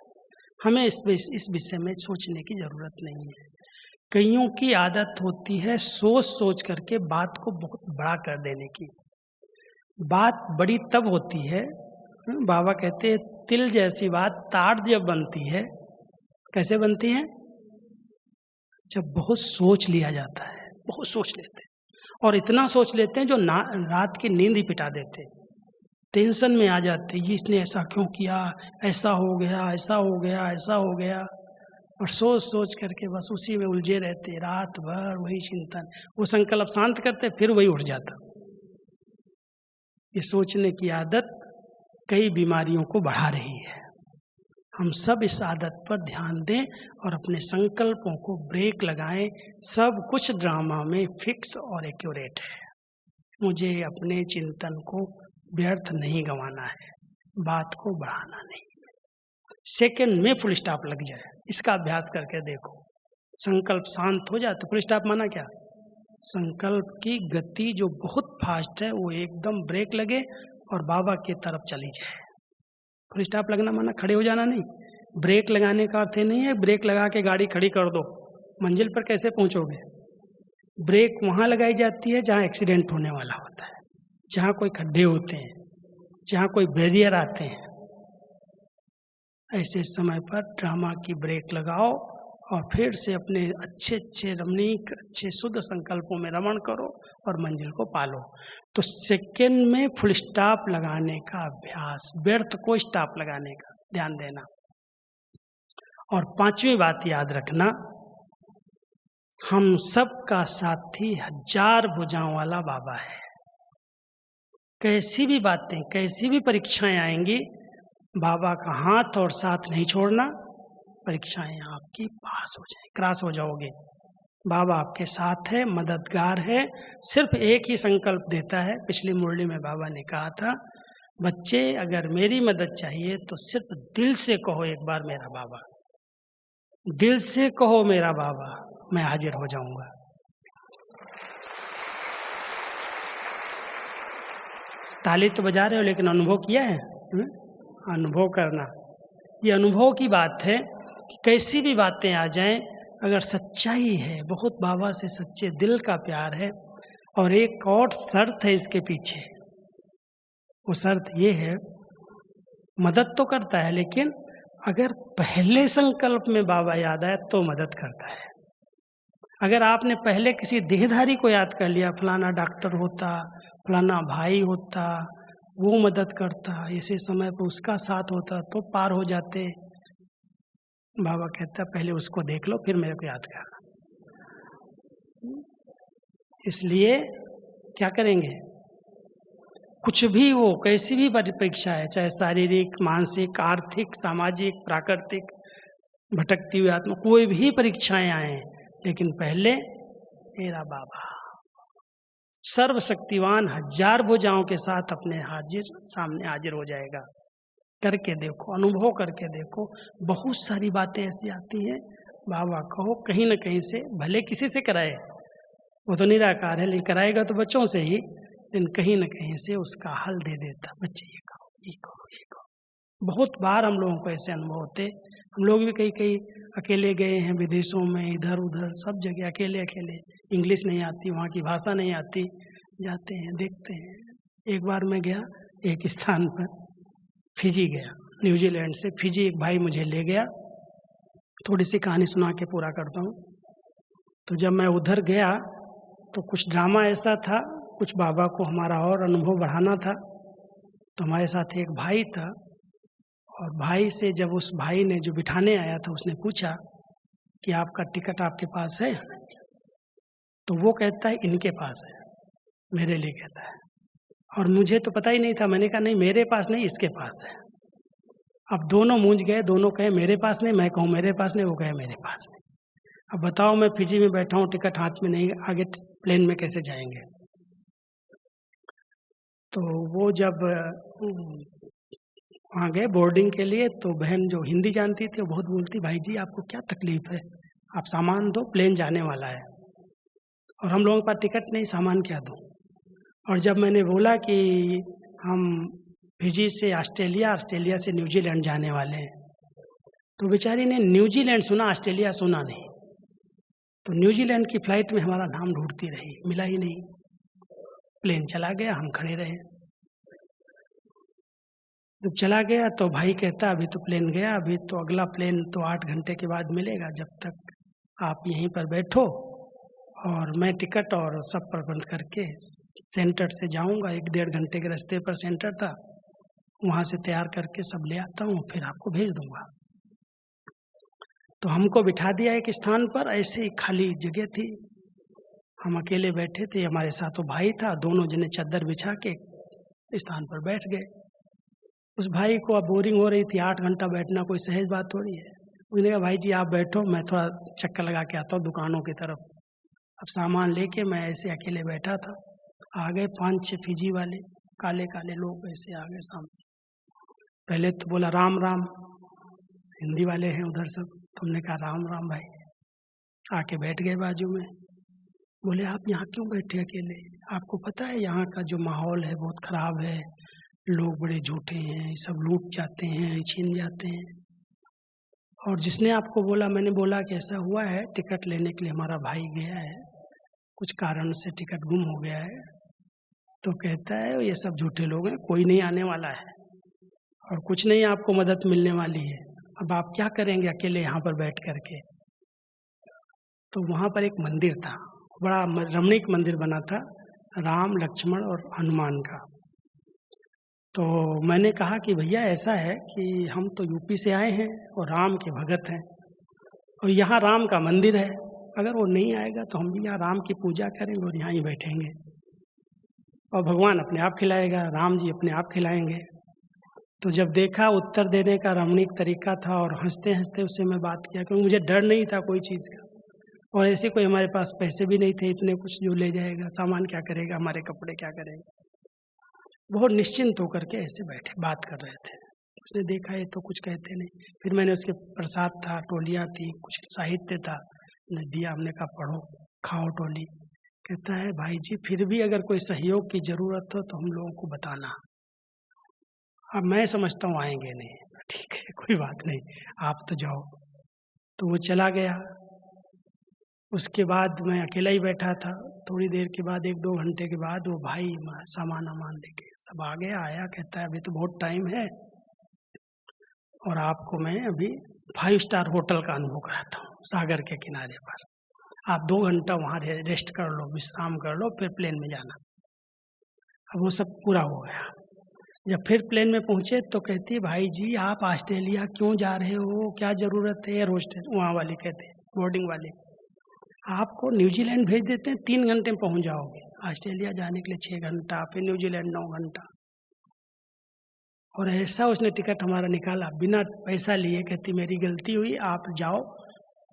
हमें इस विषय में सोचने की जरूरत नहीं है। कईयों की आदत होती है सोच सोच करके बात को बहुत बड़ा कर देने की। बात बड़ी तब होती है, बाबा कहते हैं तिल जैसी बात ताड़ जब बनती है। कैसे बनती है? जब बहुत सोच लिया जाता है, बहुत सोच लेते हैं, और इतना सोच लेते हैं जो रात की नींद ही पिटा देते। टेंशन में आ जाते, ये इसने ऐसा क्यों किया, ऐसा हो गया, ऐसा हो गया, ऐसा हो गया, और सोच सोच करके बस उसी में उलझे रहते रात भर, वही चिंतन। वो संकल्प शांत करते, फिर वही उठ जाता। ये सोचने की आदत कई बीमारियों को बढ़ा रही है। हम सब इस आदत पर ध्यान दें और अपने संकल्पों को ब्रेक लगाएं। सब कुछ ड्रामा में फिक्स और एक्यूरेट है। मुझे अपने चिंतन को व्यर्थ नहीं गंवाना है, बात को बढ़ाना नहीं। सेकंड में फुल स्टॉप लग जाए, इसका अभ्यास करके देखो। संकल्प शांत हो जाते। फुल स्टॉप माना क्या? संकल्प की गति जो बहुत फास्ट है वो एकदम ब्रेक लगे और बाबा की तरफ चली जाए। फुल स्टॉप लगना माना खड़े हो जाना नहीं। ब्रेक लगाने का अर्थ नहीं है ब्रेक लगा के गाड़ी खड़ी कर दो, मंजिल पर कैसे पहुंचोगे? ब्रेक वहां लगाई जाती है जहां एक्सीडेंट होने वाला होता है, जहां कोई खड्डे होते हैं, जहां कोई बैरियर आते हैं। ऐसे समय पर ड्रामा की ब्रेक लगाओ और फिर से अपने अच्छे अच्छे रमणीक अच्छे शुद्ध संकल्पों में रमण करो और मंजिल को पालो। तो सेकंड में फुल स्टॉप लगाने का अभ्यास, व्यर्थ को स्टॉप लगाने का ध्यान देना। और पांचवी बात याद रखना, हम सब का साथी 1000 भुजाओं वाला बाबा है। कैसी भी बातें, कैसी भी परीक्षाएं आएंगी, बाबा का हाथ और साथ नहीं छोड़ना। परीक्षाएं आपकी पास हो जाए, क्रॉस हो जाओगे। बाबा आपके साथ है, मददगार है। सिर्फ एक ही संकल्प देता है। पिछली मुरली में बाबा ने कहा था, बच्चे अगर मेरी मदद चाहिए तो सिर्फ दिल से कहो एक बार मेरा बाबा, दिल से कहो मेरा बाबा, मैं हाजिर हो जाऊंगा। ताली तो बजा रहे हो लेकिन अनुभव किया है? अनुभव करना, ये अनुभव की बात है कि कैसी भी बातें आ जाएं, अगर सच्चाई है, बहुत बाबा से सच्चे दिल का प्यार है। और एक और शर्त है इसके पीछे, वो शर्त ये है, मदद तो करता है लेकिन अगर पहले संकल्प में बाबा याद आए तो मदद करता है। अगर आपने पहले किसी देहधारी को याद कर लिया, फलाना डॉक्टर होता, फलाना भाई होता, वो मदद करता, ऐसे समय पर उसका साथ होता तो पार हो जाते। बाबा कहता पहले उसको देख लो फिर मेरे को याद करना। इसलिए क्या करेंगे, कुछ भी हो, कैसी भी परीक्षा है, चाहे शारीरिक, मानसिक, आर्थिक, सामाजिक, प्राकृतिक, भटकती हुई आत्मा, कोई भी परीक्षाएं आए, लेकिन पहले मेरा बाबा सर्वशक्तिवान 1000 भुजाओं के साथ अपने सामने हाजिर हो जाएगा। करके देखो, अनुभव करके देखो। बहुत सारी बातें ऐसी आती हैं, बाबा कहो कहीं न कहीं से, भले किसी से कराए, वो तो निराकार है, लेकिन कराएगा तो बच्चों से ही, लेकिन कहीं न कहीं से उसका हल दे देता, बच्चे ये करो, ये करो, ये करो। बहुत बार हम लोगों को ऐसे अनुभव होते। हम लोग भी कई कई अकेले गए हैं विदेशों में, इधर उधर सब जगह अकेले अकेले, इंग्लिश नहीं आती, वहाँ की भाषा नहीं आती, जाते हैं, देखते हैं। एक बार मैं गया एक स्थान पर, फिजी गया, न्यूजीलैंड से फिजी एक भाई मुझे ले गया। थोड़ी सी कहानी सुना के पूरा करता हूँ। तो जब मैं उधर गया तो कुछ ड्रामा ऐसा था, कुछ बाबा को हमारा और अनुभव बढ़ाना था। तो हमारे साथ एक भाई था, और भाई से जब उस भाई ने जो बिठाने आया था उसने पूछा कि आपका टिकट आपके पास है? तो वो कहता है इनके पास है, मेरे लिए कहता है। और मुझे तो पता ही नहीं था, मैंने कहा नहीं मेरे पास नहीं, इसके पास है। अब दोनों मूंझ गए, दोनों कहे मेरे पास नहीं, मैं कहूँ मेरे पास नहीं, वो कहे मेरे पास नहीं। अब बताओ मैं फिजी में बैठा हूँ, टिकट हाथ में नहीं, आगे प्लेन में कैसे जाएंगे? तो वो जब वहाँ गए बोर्डिंग के लिए, तो बहन जो हिंदी जानती थी वो बहुत बोलती, भाई जी आपको क्या तकलीफ है, आप सामान दो, प्लेन जाने वाला है। और हम लोगों के पास टिकट नहीं, सामान क्या दूँ? और जब मैंने बोला कि हम फिजी से ऑस्ट्रेलिया, ऑस्ट्रेलिया से न्यूजीलैंड जाने वाले हैं, तो बेचारी ने न्यूजीलैंड सुना, ऑस्ट्रेलिया सुना नहीं। तो न्यूजीलैंड की फ्लाइट में हमारा नाम ढूंढती रही, मिला ही नहीं। प्लेन चला गया, हम खड़े रहे। जब चला गया तो भाई कहता अभी तो प्लेन गया, अभी तो अगला प्लेन तो 8 घंटे के बाद मिलेगा, जब तक आप यहीं पर बैठो और मैं टिकट और सब प्रबंध करके सेंटर से जाऊंगा। 1-1.5 घंटे के रास्ते पर सेंटर था, वहाँ से तैयार करके सब ले आता हूँ, फिर आपको भेज दूंगा। तो हमको बिठा दिया एक स्थान पर, ऐसे ही खाली जगह थी, हम अकेले बैठे थे, हमारे साथ वो भाई था, दोनों जने चादर बिछा के स्थान पर बैठ गए। उस भाई को अब बोरिंग हो रही थी, 8 घंटा बैठना कोई सहज बात थोड़ी है। उसने कहा भाई जी आप बैठो, मैं थोड़ा चक्कर लगा के आता हूँ दुकानों की तरफ। अब सामान लेके मैं ऐसे अकेले बैठा था, आ गए 5-6 फिजी वाले काले काले लोग, ऐसे आ गए सामने। पहले तो बोला राम राम, हिंदी वाले हैं उधर सब। तुमने कहा राम राम भाई, आके बैठ गए बाजू में। बोले आप यहाँ क्यों बैठे अकेले, आपको पता है यहाँ का जो माहौल है बहुत खराब है, लोग बड़े झूठे हैं, सब लूट जाते हैं, छीन जाते हैं। और जिसने आपको बोला, मैंने बोला कि ऐसा हुआ है, टिकट लेने के लिए हमारा भाई गया है, कुछ कारण से टिकट गुम हो गया है। तो कहता है ये सब झूठे लोग हैं, कोई नहीं आने वाला है और कुछ नहीं आपको मदद मिलने वाली है, अब आप क्या करेंगे अकेले यहाँ पर बैठ करके। तो वहाँ पर एक मंदिर था, बड़ा रमणीक मंदिर बना था, राम लक्ष्मण और हनुमान का। तो मैंने कहा कि भैया ऐसा है कि हम तो यूपी से आए हैं और राम के भगत हैं, और यहाँ राम का मंदिर है, अगर वो नहीं आएगा तो हम भी यहाँ राम की पूजा करेंगे और यहाँ ही बैठेंगे, और भगवान अपने आप खिलाएगा, राम जी अपने आप खिलाएंगे। तो जब देखा उत्तर देने का रमणीक तरीका था, और हंसते हंसते उससे मैं बात किया, क्योंकि मुझे डर नहीं था कोई चीज़ का, और ऐसे कोई हमारे पास पैसे भी नहीं थे इतने कुछ जो ले जाएगा, सामान क्या करेगा, हमारे कपड़े क्या करेगा। बहुत निश्चिंत होकर के ऐसे बैठे बात कर रहे थे। उसने देखा ये तो कुछ कहते नहीं। फिर मैंने उसके प्रसाद था, टोलियाँ थी, कुछ साहित्य था, दिया, हमने कहा पढ़ो खाओ टोली। कहता है भाई जी फिर भी अगर कोई सहयोग की जरूरत हो तो हम लोगों को बताना, अब मैं समझता हूँ आएंगे नहीं। ठीक है कोई बात नहीं, आप तो जाओ। तो वो चला गया। उसके बाद मैं अकेला ही बैठा था। थोड़ी देर के बाद 1-2 घंटे के बाद वो भाई सामान वामान लेके सब आ गया। आया, कहता है अभी तो बहुत टाइम है और आपको मैं अभी 5 स्टार होटल का अनुभव कराता हूँ सागर के किनारे पर, आप 2 घंटा वहाँ रेस्ट कर लो, विश्राम कर लो, फिर प्लेन में जाना। अब वो सब पूरा हो गया। जब फिर प्लेन में पहुँचे तो कहती भाई जी आप ऑस्ट्रेलिया क्यों जा रहे हो, क्या ज़रूरत है। एयर होस्टेस वहाँ वाली कहते बोर्डिंग वाले, आपको न्यूजीलैंड भेज देते हैं, 3 घंटे में पहुँच जाओगे। ऑस्ट्रेलिया जाने के लिए 6 घंटा, फिर न्यूजीलैंड 9 घंटा। और ऐसा उसने टिकट हमारा निकाला बिना पैसा लिए। कहती मेरी गलती हुई, आप जाओ,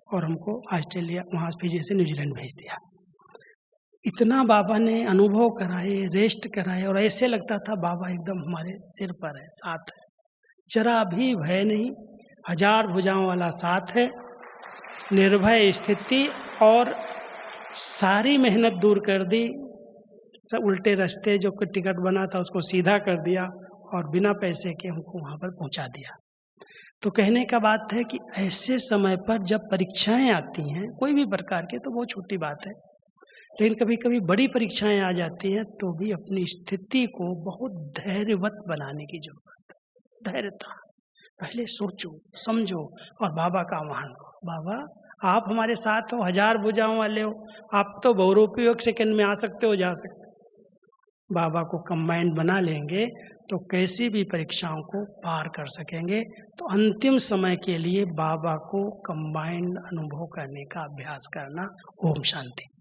और हमको ऑस्ट्रेलिया वहाँ फिजी से न्यूजीलैंड भेज दिया। इतना बाबा ने अनुभव कराए, रेस्ट कराए, और ऐसे लगता था बाबा एकदम हमारे सिर पर है, साथ है, जरा भी भय नहीं, 1000 भुजाओं वाला साथ है, निर्भय स्थिति, और सारी मेहनत दूर कर दी। उल्टे रास्ते जो टिकट बना था उसको सीधा कर दिया और बिना पैसे के हमको वहाँ पर पहुँचा दिया। तो कहने का बात है कि ऐसे समय पर जब परीक्षाएं आती हैं कोई भी प्रकार के, तो बहुत छोटी बात है, लेकिन कभी कभी बड़ी परीक्षाएं आ जाती हैं तो भी अपनी स्थिति को बहुत धैर्यवत बनाने की जरूरत है। धैर्यता, पहले सोचो समझो और बाबा का आह्वान करो, बाबा आप हमारे साथ हो, 1000 भुजाओं वाले हो, आप तो बहुरूपी 1 सेकंड में आ सकते हो, जा सकते हो। बाबा को कंबाइंड बना लेंगे तो कैसी भी परीक्षाओं को पार कर सकेंगे। तो अंतिम समय के लिए बाबा को कंबाइंड अनुभव करने का अभ्यास करना। ओम शांति।